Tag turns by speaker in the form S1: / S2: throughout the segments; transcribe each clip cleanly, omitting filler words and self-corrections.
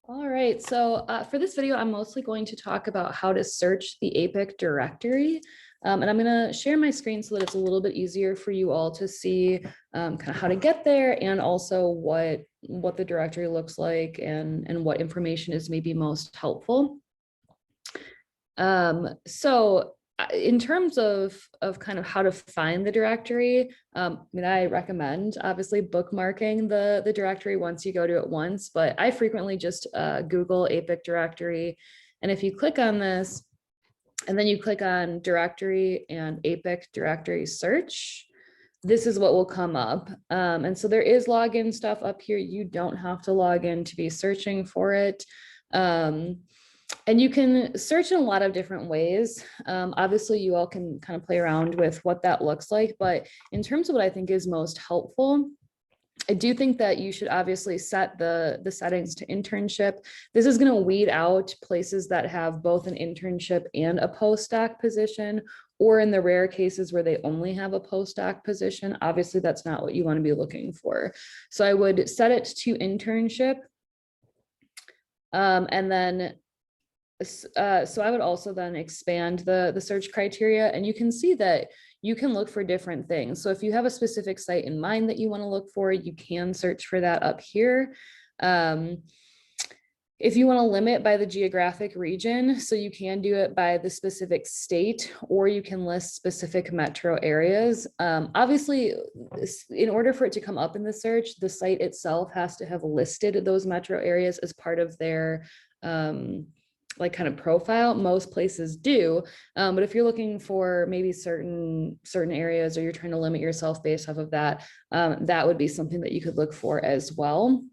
S1: All right, so for this video, I'm mostly going to talk about how to search the APPIC directory. And I'm going to share my screen so that it's a little bit easier for you all to see kind of how to get there, and also what the directory looks like, and what information is maybe most helpful. So in terms of kind of how to find the directory, I mean, I recommend obviously bookmarking the directory once you go to it once, but I frequently just Google APPIC directory. And if you click on this, and then you click on directory and APPIC directory search, this is what will come up. And so there is login stuff up here. You don't have to log in to be searching for it. And you can search in a lot of different ways. Obviously, you all can kind of play around with what that looks like. But in terms of what I think is most helpful, I do think that you should obviously set the settings to internship. This is going to weed out places that have both an internship and a postdoc position, or in the rare cases where they only have a postdoc position. Obviously, that's not what you want to be looking for. So I would set it to internship. And then so I would also then expand the search criteria, and you can see that you can look for different things. So if you have a specific site in mind that you want to look for, you can search for that up here. If you want to limit by the geographic region, so you can do it by the specific state, or you can list specific metro areas. Obviously, in order for it to come up in the search, the site itself has to have listed those metro areas as part of their like kind of profile. Most places do, but if you're looking for maybe certain areas, or you're trying to limit yourself based off of that, that would be something that you could look for as well.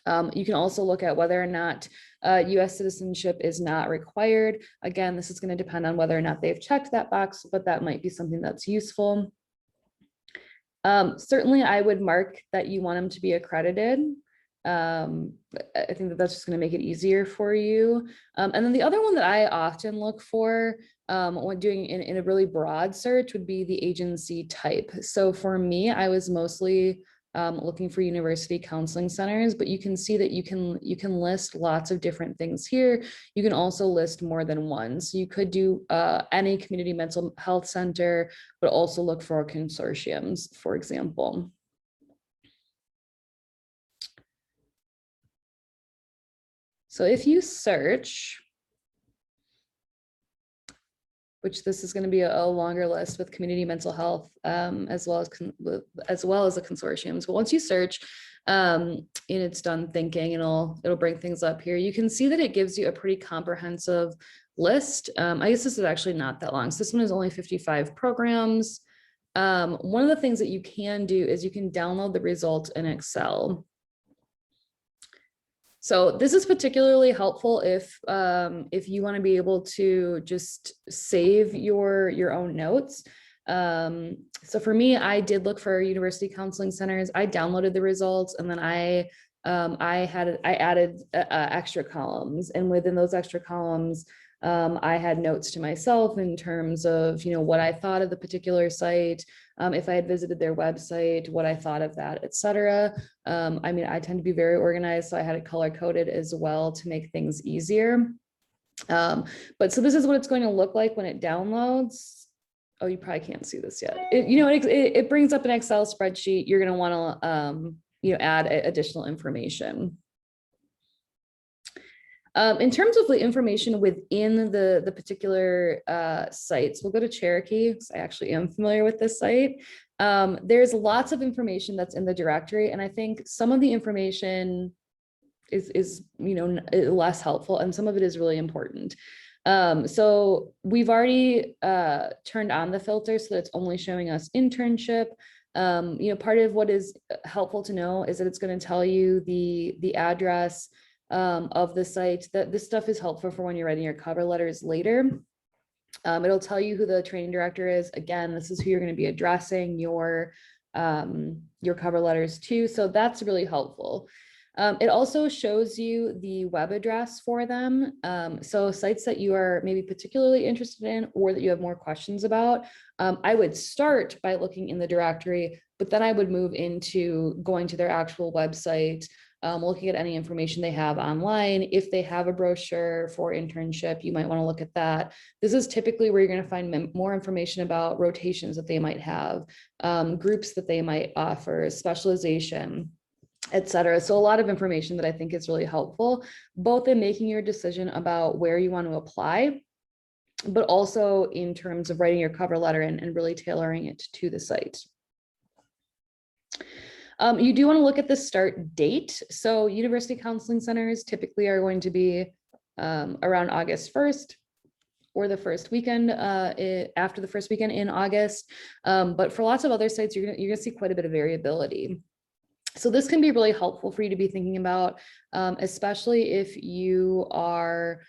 S1: You can also look at whether or not US citizenship is not required. Again, this is going to depend on whether or not they've checked that box, but that might be something that's useful. Certainly, I would mark that you want them to be accredited. I think that that's just going to make it easier for you. And then the other one that I often look for when doing in a really broad search would be the agency type. So for me, I was mostly looking for university counseling centers, but you can see that you can list lots of different things here. You can also list more than one. So you could do any community mental health center, but also look for consortiums, for example. So if you search, which this is going to be a longer list with community mental health, as well as the consortiums. But once you search, and it's done thinking, and it'll bring things up here. You can see that it gives you a pretty comprehensive list. I guess this is actually not that long. So this one is only 55 programs. One of the things that you can do is you can download the results in Excel. So this is particularly helpful if you want to be able to just save your own notes. So for me, I did look for university counseling centers. I downloaded the results, and then I added extra columns, and within those extra columns, I had notes to myself in terms of, what I thought of the particular site, if I had visited their website, what I thought of that, etc. I mean, I tend to be very organized, so I had it color coded as well to make things easier. But so this is what it's going to look like when it downloads. Oh, you probably can't see this yet. It brings up an Excel spreadsheet. You're going to want to add additional information. In terms of the information within the particular sites, we'll go to Cherokee, because I actually am familiar with this site. There's lots of information that's in the directory, and I think some of the information is less helpful, and some of it is really important. So we've already turned on the filter so that it's only showing us internship. Part of what is helpful to know is that it's going to tell you the address of the site. That this stuff is helpful for when you're writing your cover letters later. It'll tell you who the training director is. Again, this is who you're going to be addressing your cover letters to. So that's really helpful. It also shows you the web address for them. So sites that you are maybe particularly interested in, or that you have more questions about, I would start by looking in the directory, but then I would move into going to their actual website, looking at any information they have online. If they have a brochure for internship, you might want to look at that. This is typically where you're going to find more information about rotations that they might have, groups that they might offer, specialization, etc. So a lot of information that I think is really helpful, both in making your decision about where you want to apply, but also in terms of writing your cover letter and really tailoring it to the site. You do want to look at the start date. So university counseling centers typically are going to be around August 1st or the first weekend after the first weekend in August. But for lots of other sites, you're gonna see quite a bit of variability. So this can be really helpful for you to be thinking about, especially if you are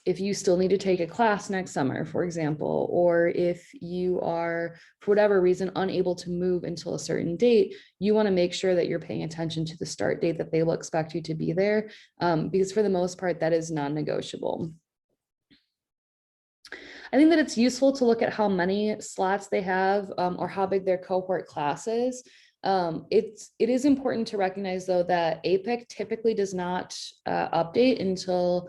S1: if you still need to take a class next summer, for example, or if you are, for whatever reason, unable to move until a certain date, you want to make sure that you're paying attention to the start date that they will expect you to be there, because for the most part, that is non-negotiable. I think that it's useful to look at how many slots they have or how big their cohort class is. It is important to recognize, though, that APPIC typically does not update until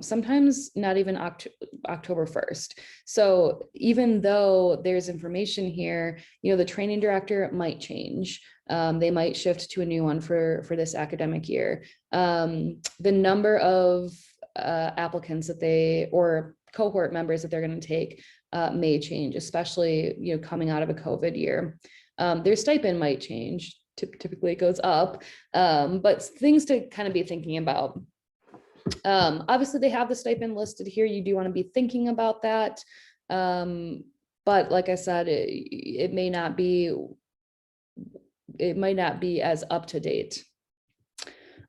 S1: sometimes not even October 1st. So even though there's information here, the training director might change. They might shift to a new one for this academic year. The number of applicants that or cohort members that they're going to take may change, especially coming out of a COVID year. Their stipend might change. Typically it goes up, but things to kind of be thinking about. Obviously they have the stipend listed here. You do want to be thinking about that. But like I said, it might not be as up to date.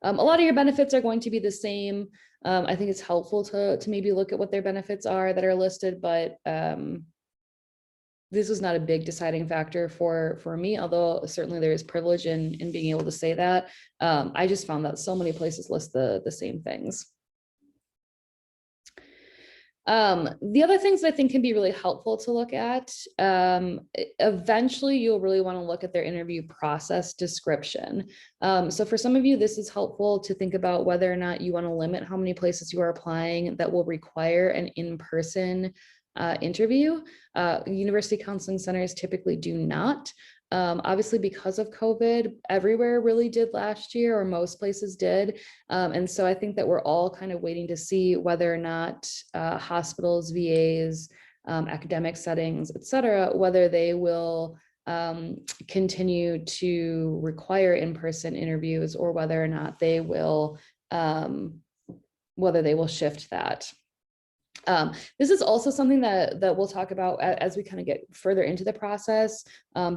S1: A lot of your benefits are going to be the same. I think it's helpful to maybe look at what their benefits are that are listed, but this was not a big deciding factor for me, although certainly there is privilege in being able to say that. I just found that so many places list the same things. The other things I think can be really helpful to look at, eventually you'll really want to look at their interview process description. So for some of you, this is helpful to think about whether or not you want to limit how many places you are applying that will require an in-person interview. University counseling centers typically do not. Obviously, because of COVID, everywhere really did last year, or most places did. And so I think that we're all kind of waiting to see whether or not hospitals, VAs, academic settings, et cetera, whether they will continue to require in-person interviews, or whether or not they will, shift that. This is also something that we'll talk about as we kind of get further into the process,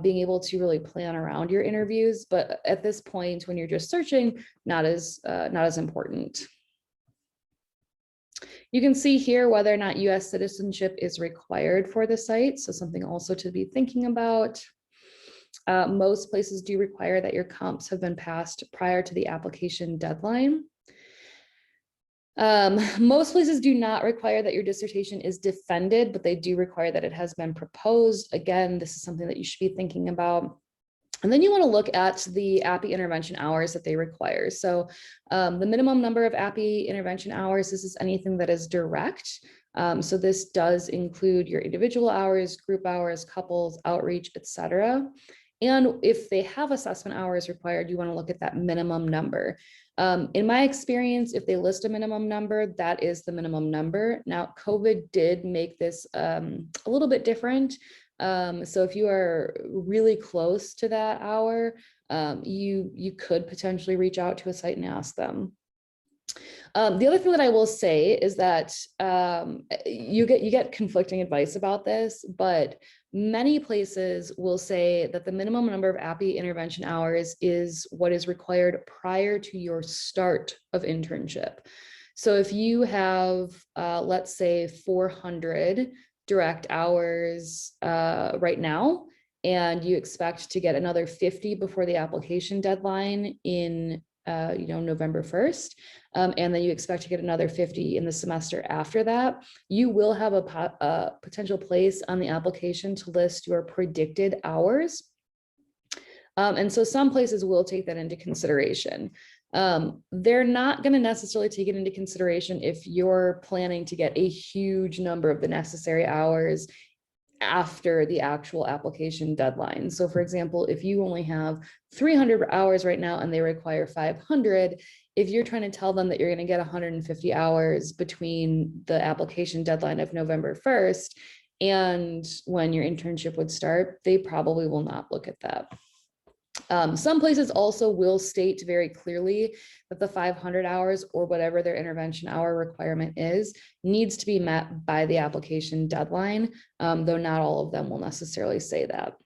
S1: being able to really plan around your interviews. But at this point, when you're just searching, not as important. You can see here whether or not US citizenship is required for the site. So something also to be thinking about. Most places do require that your comps have been passed prior to the application deadline. Most places do not require that your dissertation is defended, but they do require that it has been proposed. Again, this is something that you should be thinking about. And then you want to look at the APPIC intervention hours that they require. So the minimum number of APPIC intervention hours, this is anything that is direct. So this does include your individual hours, group hours, couples, outreach, etc. And if they have assessment hours required, you want to look at that minimum number. In my experience, if they list a minimum number, that is the minimum number. Now, COVID did make this a little bit different. So if you are really close to that hour, you could potentially reach out to a site and ask them. The other thing that I will say is that you get conflicting advice about this, but many places will say that the minimum number of APPIC intervention hours is what is required prior to your start of internship. So if you have, let's say 400 direct hours right now, and you expect to get another 50 before the application deadline in November 1st, and then you expect to get another 50 in the semester after that, you will have a potential place on the application to list your predicted hours. And so some places will take that into consideration. They're not going to necessarily take it into consideration if you're planning to get a huge number of the necessary hours after the actual application deadline. So for example, if you only have 300 hours right now and they require 500, if you're trying to tell them that you're going to get 150 hours between the application deadline of November 1st and when your internship would start, they probably will not look at that. Some places also will state very clearly that the 500 hours or whatever their intervention hour requirement is needs to be met by the application deadline, though not all of them will necessarily say that.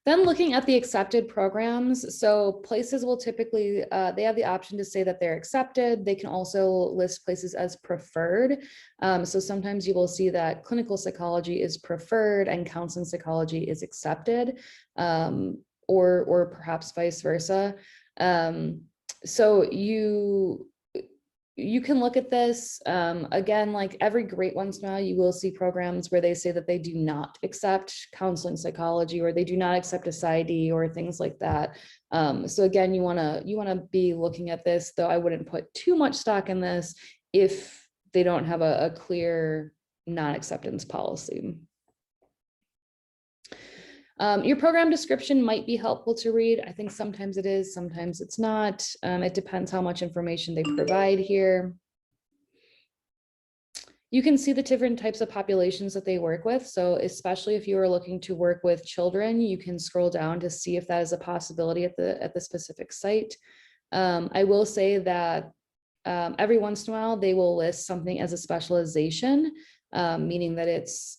S1: Then looking at the accepted programs, so places will typically, they have the option to say that they're accepted. They can also list places as preferred. So sometimes you will see that clinical psychology is preferred and counseling psychology is accepted, or perhaps vice versa. So you can look at this, again, like every great once in a while, you will see programs where they say that they do not accept counseling psychology, or they do not accept a PsyD or things like that. So again, you wanna be looking at this, though I wouldn't put too much stock in this if they don't have a clear non-acceptance policy. Your program description might be helpful to read. I think sometimes it is, sometimes it's not. It depends how much information they provide here. You can see the different types of populations that they work with. So especially if you are looking to work with children, you can scroll down to see if that is a possibility at the specific site. I will say that every once in a while, they will list something as a specialization, meaning that it's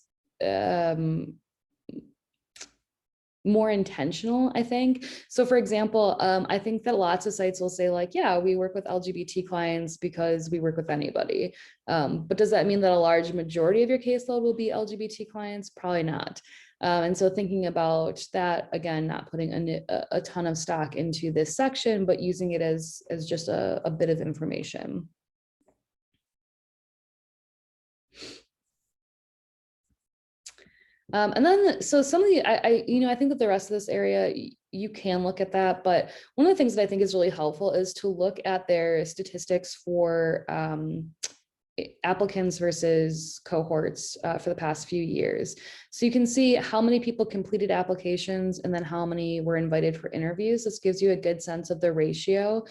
S1: more intentional, I think. So for example, I think that lots of sites will say like, yeah, we work with LGBT clients because we work with anybody. But does that mean that a large majority of your caseload will be LGBT clients? Probably not. And so thinking about that, again, not putting a ton of stock into this section, but using it as just a bit of information. And then, so some of the, I think that the rest of this area, you can look at that, but one of the things that I think is really helpful is to look at their statistics for applicants versus cohorts for the past few years. So you can see how many people completed applications and then how many were invited for interviews. This gives you a good sense of the ratio.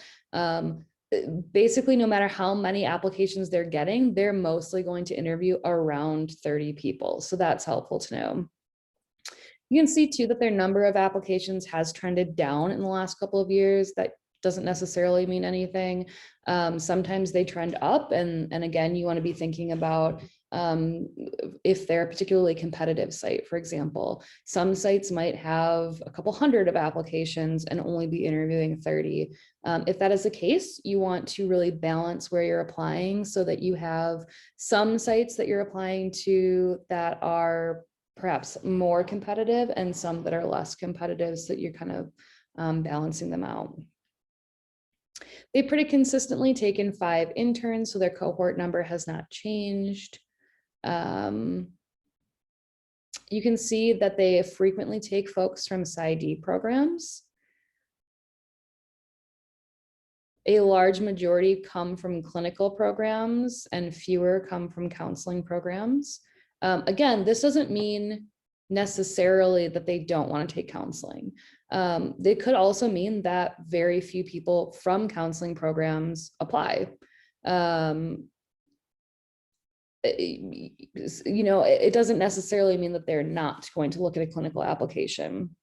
S1: Basically, no matter how many applications they're getting, they're mostly going to interview around 30 people. So that's helpful to know. You can see too that their number of applications has trended down in the last couple of years. That doesn't necessarily mean anything. Sometimes they trend up, and again, you want to be thinking about if they're a particularly competitive site. For example, some sites might have a couple hundred of applications and only be interviewing 30. If that is the case, you want to really balance where you're applying so that you have some sites that you're applying to that are perhaps more competitive and some that are less competitive, so that you're kind of balancing them out. They pretty consistently taken 5 interns, so their cohort number has not changed. You can see that they frequently take folks from PsyD programs. A large majority come from clinical programs and fewer come from counseling programs. Again, this doesn't mean necessarily that they don't want to take counseling. They could also mean that very few people from counseling programs apply. It doesn't necessarily mean that they're not going to look at a clinical application.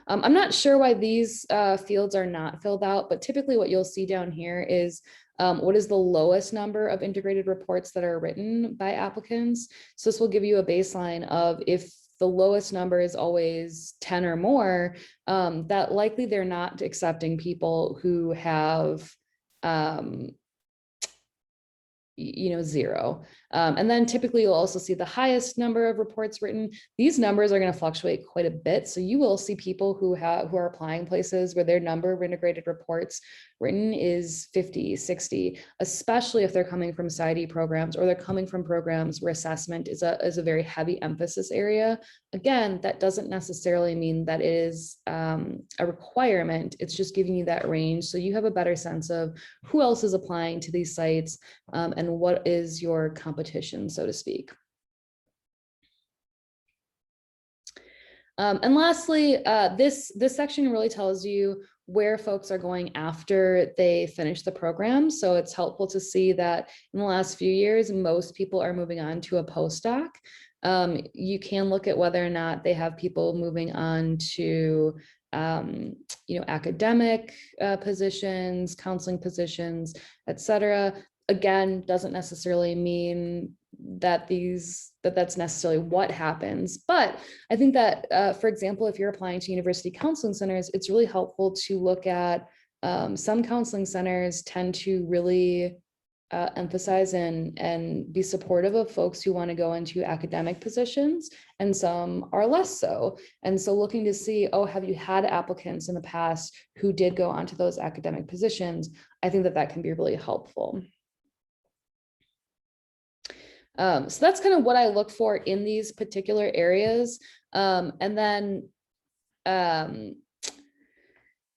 S1: I'm not sure why these fields are not filled out, but typically what you'll see down here is what is the lowest number of integrated reports that are written by applicants. So this will give you a baseline of if the lowest number is always 10 or more, that likely they're not accepting people who have 0. And then typically you'll also see the highest number of reports written. These numbers are going to fluctuate quite a bit. So you will see people who are applying places where their number of integrated reports written is 50, 60, especially if they're coming from PsyD programs or they're coming from programs where assessment is a very heavy emphasis area. Again, that doesn't necessarily mean that it is a requirement. It's just giving you that range so you have a better sense of who else is applying to these sites and what is your competition, so to speak. And lastly, this section really tells you where folks are going after they finish the program. So it's helpful to see that in the last few years, most people are moving on to a postdoc. You can look at whether or not they have people moving on to academic positions, counseling positions, etc. Again, doesn't necessarily mean that that's necessarily what happens. But I think that, for example, if you're applying to university counseling centers, it's really helpful to look at some counseling centers tend to really emphasize and be supportive of folks who want to go into academic positions, and some are less so. And so looking to see, oh, have you had applicants in the past who did go onto those academic positions? I think that can be really helpful. So that's kind of what I look for in these particular areas. And then, I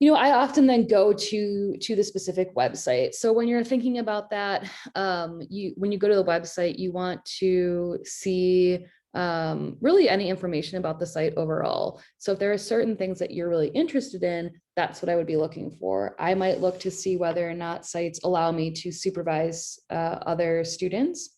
S1: often then go to the specific website. So when you're thinking about that, when you go to the website, you want to see really any information about the site overall. So if there are certain things that you're really interested in, that's what I would be looking for. I might look to see whether or not sites allow me to supervise other students.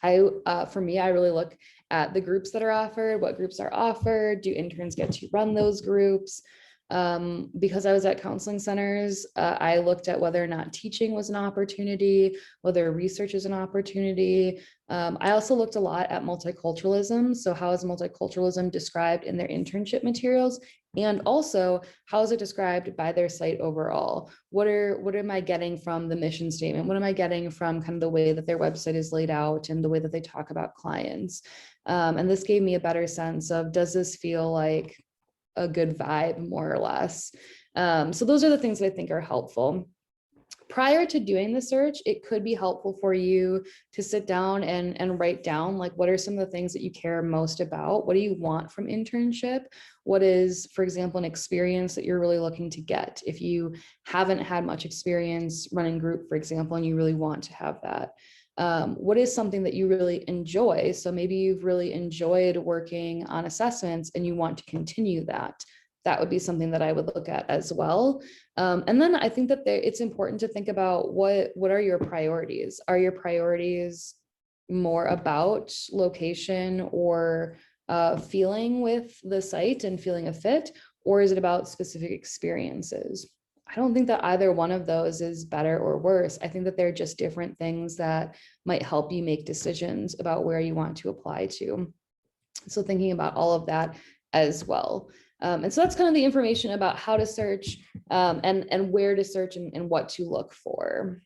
S1: For me, I really look at the groups that are offered, what groups are offered, do interns get to run those groups? Because I was at counseling centers, I looked at whether or not teaching was an opportunity, whether research is an opportunity. I also looked a lot at multiculturalism. So how is multiculturalism described in their internship materials? And also, how is it described by their site overall? What am I getting from the mission statement? What am I getting from kind of the way that their website is laid out and the way that they talk about clients? And this gave me a better sense of, does this feel like a good vibe, more or less? So those are the things that I think are helpful. Prior to doing the search, it could be helpful for you to sit down and write down, like, what are some of the things that you care most about? What do you want from internship? What is, for example, an experience that you're really looking to get? If you haven't had much experience running group, for example, and you really want to have that. What is something that you really enjoy? So maybe you've really enjoyed working on assessments and you want to continue that. That would be something that I would look at as well. And then I think that it's important to think about what are your priorities? Are your priorities more about location or feeling with the site and feeling a fit? Or is it about specific experiences? I don't think that either one of those is better or worse. I think that they're just different things that might help you make decisions about where you want to apply to. So thinking about all of that as well. And so that's kind of the information about how to search and where to search and what to look for.